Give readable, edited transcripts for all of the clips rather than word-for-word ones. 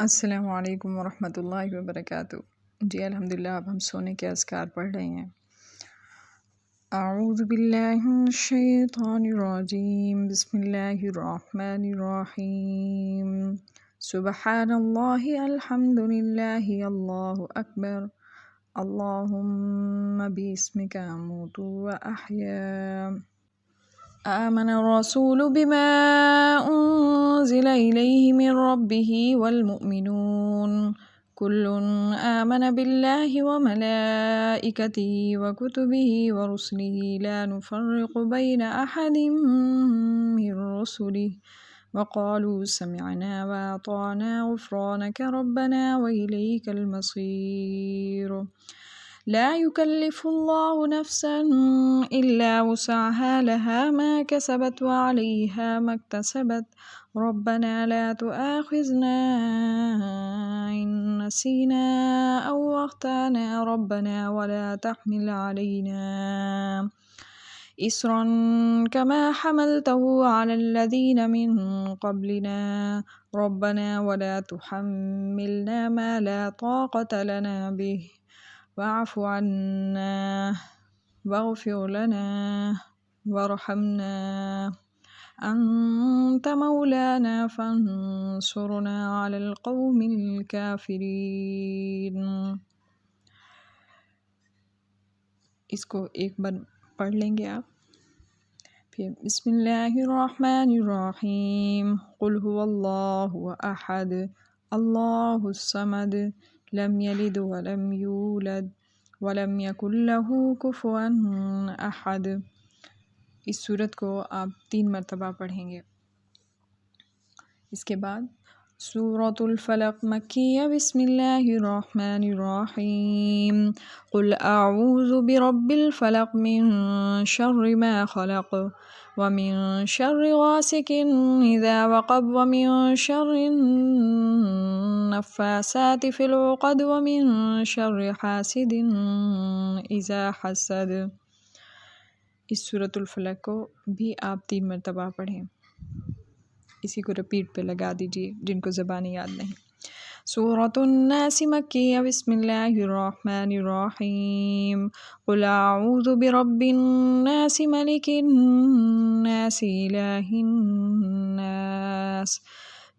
अस्सलामुअलैकुम वरहमतुल्लाहि वबरकातुहू। जी अल्हम्दुलिल्लाह, अब हम सोने के अज़कार पढ़ रहे हैं। अऊज़ु बिल्लाहि मिनश्शैतानिर्रजीम, बिस्मिल्लाहिर्रहमानिर्रहीम। सुब्हानल्लाहि अल्हम्दुलिल्लाहि अल्लाहु अकबर। अल्लाहुम्मा बिस्मिका अमूतु व अहया। आमन रसूलु बिमा उन्ज़िला इलैहि मिन रब्बिहि वल मुअमिनून कुल्लुन आमन बिल्लाहि व मलाइकतिहि व कुतुबिहि व रुसुलिहि ला नुफ़र्रिक़ु बैन अहदिम मिन रुसुलिहि व क़ालू समिअना व अताअना गुफ़्रानक रब्बना व इलैकल मसीर। ला युकल्लिफ़ुल्लाहु नफ़्सन इल्ला वुसअहा लहा मा कसबत व अलैहा मक्तसबत रब्बना ला तुआख़िज़ना इन नसीना औ अख़्ताअना रब्बना व ला तहमिल अलैना इस्रन कमा हमलतहु अलल्लज़ीन मिन क़ब्लिना रब्बना व ला तुहम्मिलना मा ला ताक़त लना बिहि वाअफ़ु अन्ना वग़फ़िर लना वरहमना अन्त मौलाना फ़न्सुरना अलल क़ौमिल काफ़िरीन। इसको एक बार पढ़ लेंगे आप। फिर बिस्मिल्लाहिर्रहमानिर्रहीम। क़ुल हुवल्लाहु अहद अल्लाहुस समद लम यलिद व लम यूलद व लम यकुल लहू कुफ़ुवन अहद। इस सूरत को आप 3 मरतबा पढ़ेंगे। इसके बाद सूरतुल फलक मक्किया। बिस्मिल्लाहिर्रहमानिर्रहीम। क़ुल अऊज़ु बिरब्बिल फलक मिन शर्रि मा खलक़ व मिन शर्रि गासिकिन इज़ा वक़ब व मिन शर्रि नफ़्फ़ासाति फ़िल उक़द व मिन शर्रि हासिदिन इज़ा हसद। इस सूरतुल फलक को भी आप 3 मरतबा पढ़ें। इसी को रिपीट पे लगा दीजिए जिनको ज़बानी याद नहीं। सूरतुन नास मक्किया। बिस्मिल्लाहिर्रहमानिर्रहीम। क़ुल अऊज़ु बिरब्बिन नास मलिकिन नास इलाहिन नास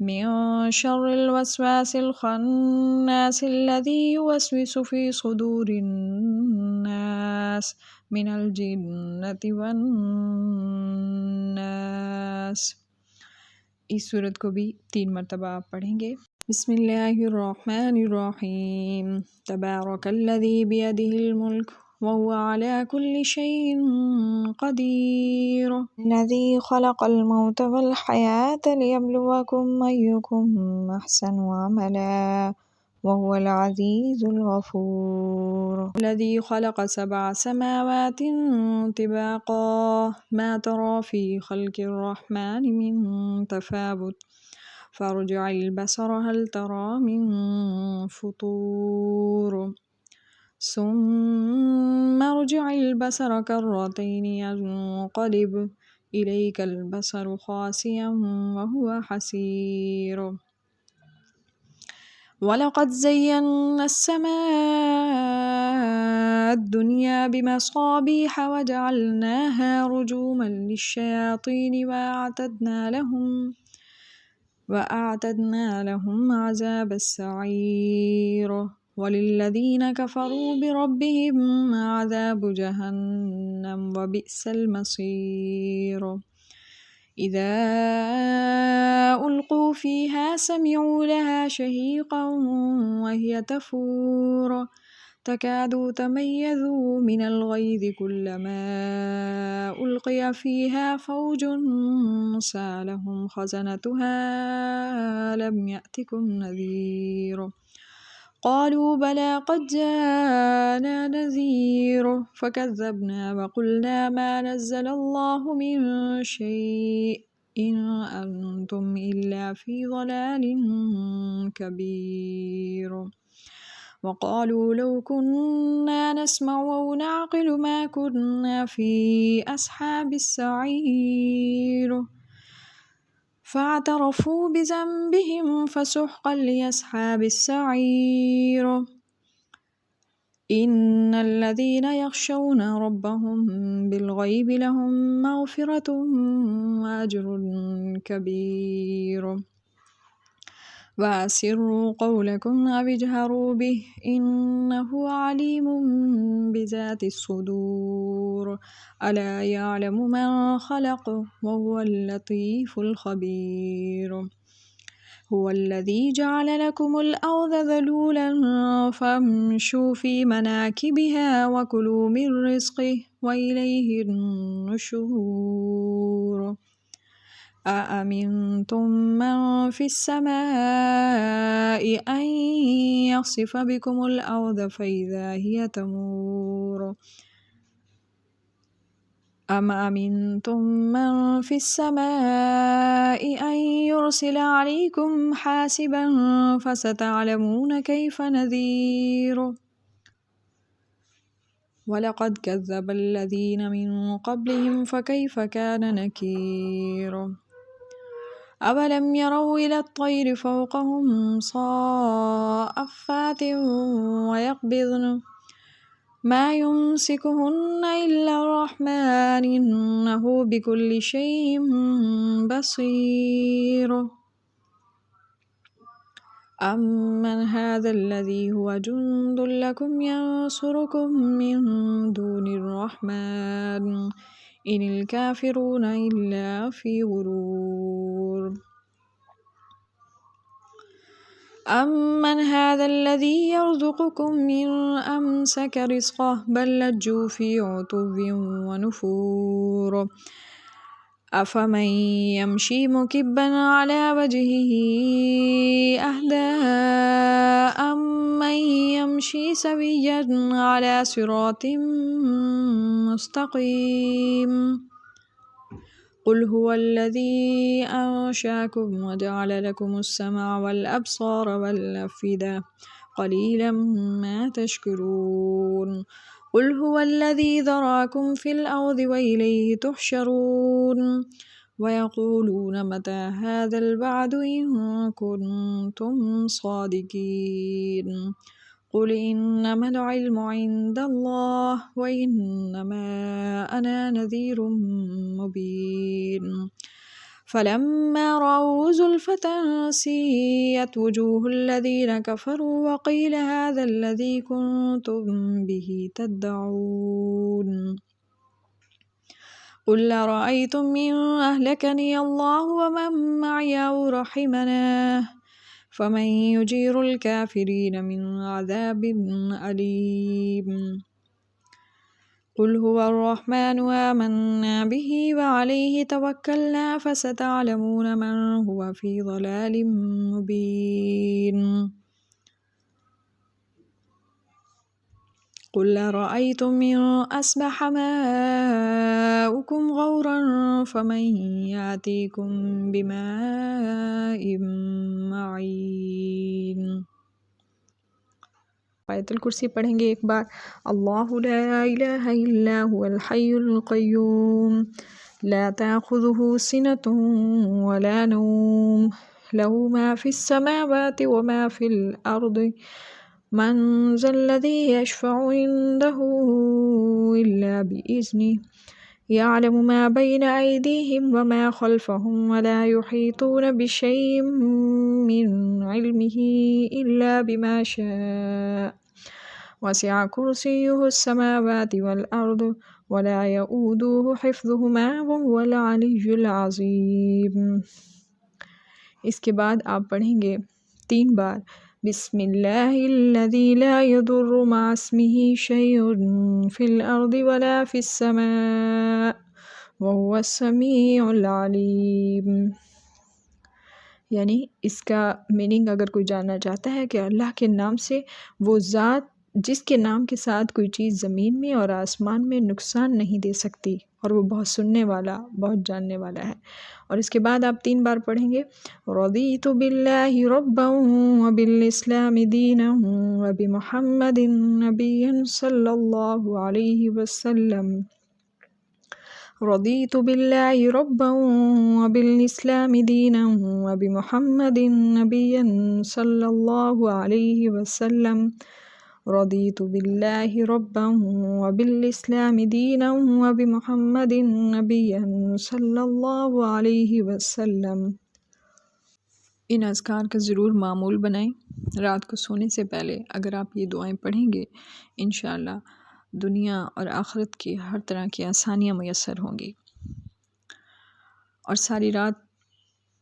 मिन शर्रिल वस्वासिल ख़न्नास अल्लज़ी युवस्विसु फ़ी सुदूरिन नास मिनल जिन्नति वन नास। इस सूरत को भी 3 मरतबा आप पढ़ेंगे। बिस्मिल्लाहिर्रहमानिर्रहीम। तबारकल्लज़ी बियदिहिल मुल्क व हुवा अला कुल्लि शैइन क़दीर। अल्लज़ी ख़लक़ल मौत वल हयात लियब्लुवकुम अय्युकुम अहसनु अमला व हुवल अज़ीज़ुल गफ़ूर। अल्लज़ी ख़लक़ सबअ समावातिन तिबाक़ा मा तरा फ़ी ख़ल्क़िर रहमानि मिन तफ़ावुत फ़र्जि'ल बसर हल तरा मिन फ़ुतूर सुम्मा अर्जि'ल बसर कर्रतैनि यंक़लिब इलैकल बसरु ख़ासिअन व हुवा हसीर। वलक़द ज़य्यना अस्समाअ दुनिया बिमसाबिह वजअलनाहा रुजुमन लिश्शयातीन वअअतदना लहुम अज़ाबस्सईर वलिल्लज़ीन कफ़रू बिरब्बिहिम अज़ाबु जहन्नम वबिअसल मसीर। इज़ा उल्क़ू फ़ीहा समिअू लहा शहीक़न वहिय तफ़ूर तकादु तमय्यज़ु मिनल ग़ैज़ि कुल्लमा उल्क़िय फ़ीहा फ़ौजुन सअलहुम ख़ज़नतुहा अलम यअतिकुम नज़ीर क़ालू बला क़द जाअना नज़ीर फ़कज़्ज़बना वक़ुलना मा नज़्ज़लल्लाहु मिन शैइन इन अंतुम इल्ला फ़ी ज़लालिन कबीर। वक़ालू लौ कुन्ना नस्मअु औ नअक़िलु मा कुन्ना फ़ी अस्हाबिस्सईर فاعترفوا بذنبهم فسحقا لأصحاب السعير إن الذين يخشون ربهم بالغيب لهم مغفرة وأجر كبير وأسروا قولكم أو اجهروا به إنه عليم بذات الصدور ألا يعلم من خلق وهو اللطيف الخبير هو الذي جعل لكم الأرض ذلولا فامشوا في مناكبها وكلوا من رزقه وإليه النشور أأمنتم من في السماء أن يخسف بكم الأرض فإذا هي تمور أم أمنتم من في السماء أن يرسل عليكم حاسبا فستعلمون كيف نذير ولقد كذب الذين من قبلهم فكيف كان نكير أولم يروا إلى الطير فوقهم صافات ويقبضن ما يمسكهن إلا الرحمن إنه بكل شيء بصير أمن هذا الذي هو جند لكم ينصركم من دون الرحمن إن الكافرون إلا في غرور أمن هذا الذي يرزقكم من أمسك رزقه بل لجوا في عتو ونفور أفمن يمشي مكبا على وجهه أهدى أمن يمشي سويا على صراط مستقيم قل هو الذي أنشأكم وجعل لكم السمع والأبصار والأفئدة قليلا ما تشكرون قل هو الذي ذراكم في الأرض وإليه تحشرون ويقولون متى هذا الوعد إن كنتم صادقين قل إنما العلم عند الله وإنما أنا نذير مبين فلما رأوا زلفة سيئت وجوه الذين كفروا وقيل هذا الذي كنتم به تدعون قل أرأيتم إن أهلكني الله ومن معي أو رحمنا فمن يجير الكافرين من عذاب أليم قل هو الرحمن آمنا به وعليه توكلنا فستعلمون من هو في ضلال مبين قل أرأيتم إن أصبح ماؤكم غورا فمن يأتيكم بماء معين। आयतुल कुर्सी पढ़ेंगे एक बार। अल्लाहु ला इलाहा इल्ला हुवल हय्युल क़य्यूम ला ताख़ुज़ुहु सिनतुन वला नौम लहु मा फ़िस समावाति व मा फ़िल अर्दि मन ज़ल्लज़ी यशफ़अु इंदहु इल्ला बिइज़्निहि यअलमु मा बैन अयदीहिम व मा ख़ल्फ़हुम व ला युहीतून बिशैइन मिन इल्मिही इल्ला बिमा शाअ वसिअ कुर्सियुहु अस्समावाति वल अर्द व ला यऊदुहु हिफ़्ज़ुहुमा व हुवल अलिय्युल अज़ीम। इसके बाद आप पढ़ेंगे 3 बार बिस्मिल्लाहिल्लज़ी ला यदुर्रु मअ इस्मिही शैउन फ़िल अर्दि वला फ़िस समाअ व हुवस समीउल अलीम। यानी इसका मीनिंग अगर कोई जानना चाहता है कि अल्लाह के नाम से वो ज़ात जिसके नाम के साथ कोई चीज़ ज़मीन में और आसमान में नुकसान नहीं दे सकती और वो बहुत सुनने वाला बहुत जानने वाला है। और इसके बाद आप 3 बार पढ़ेंगे रज़ीतु बिल्लाहि रब्बन व बिल इस्लामि दीनन व बि मुहम्मदिन नबिय्यन सल्लल्लाहु अलैहि वसल्लम रदीतु बिल्लाहि रब्बन व बिल इस्लामि दीनन व बि मुहम्मदिन नबिय्यन सल्लल्लाहु अलैहि वसल्लम। रदीतु बिल्लाहि रब्बन व बिल इस्लामि दीनन व बि मुहम्मदिन नबिय्यन सल्लल्लाहु अलैहि वसल्लम। इन अज़कार का ज़रूर मामूल बनाएं। रात को सोने से पहले अगर आप ये दुआएं पढ़ेंगे, इंशाअल्लाह दुनिया और आखिरत की हर तरह की आसानियाँ मुयस्सर होंगी। और सारी रात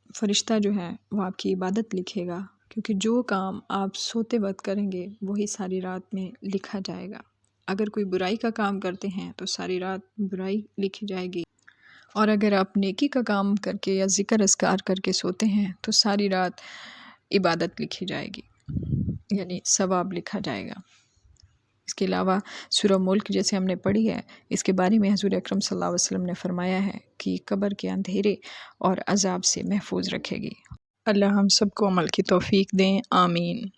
फ़रिश्ता जो है वो आपकी इबादत लिखेगा, क्योंकि जो काम आप सोते वक्त करेंगे वही सारी रात में लिखा जाएगा। अगर कोई बुराई का काम करते हैं तो सारी रात बुराई लिखी जाएगी, और अगर आप नेकी का काम करके या ज़िक्र अज़कार करके सोते हैं तो सारी रात इबादत लिखी जाएगी, यानी सवाब लिखा जाएगा। इसके अलावा सूरह मुल्क जैसे हमने पढ़ी है, इसके बारे में हुज़ूर अकरम सल्लल्लाहु अलैहि वसल्लम ने फरमाया है कि कब्र के अंधेरे और अज़ाब से महफूज रखेगी। अल्लाह हम सबको अमल की तौफ़ीक दें, आमीन।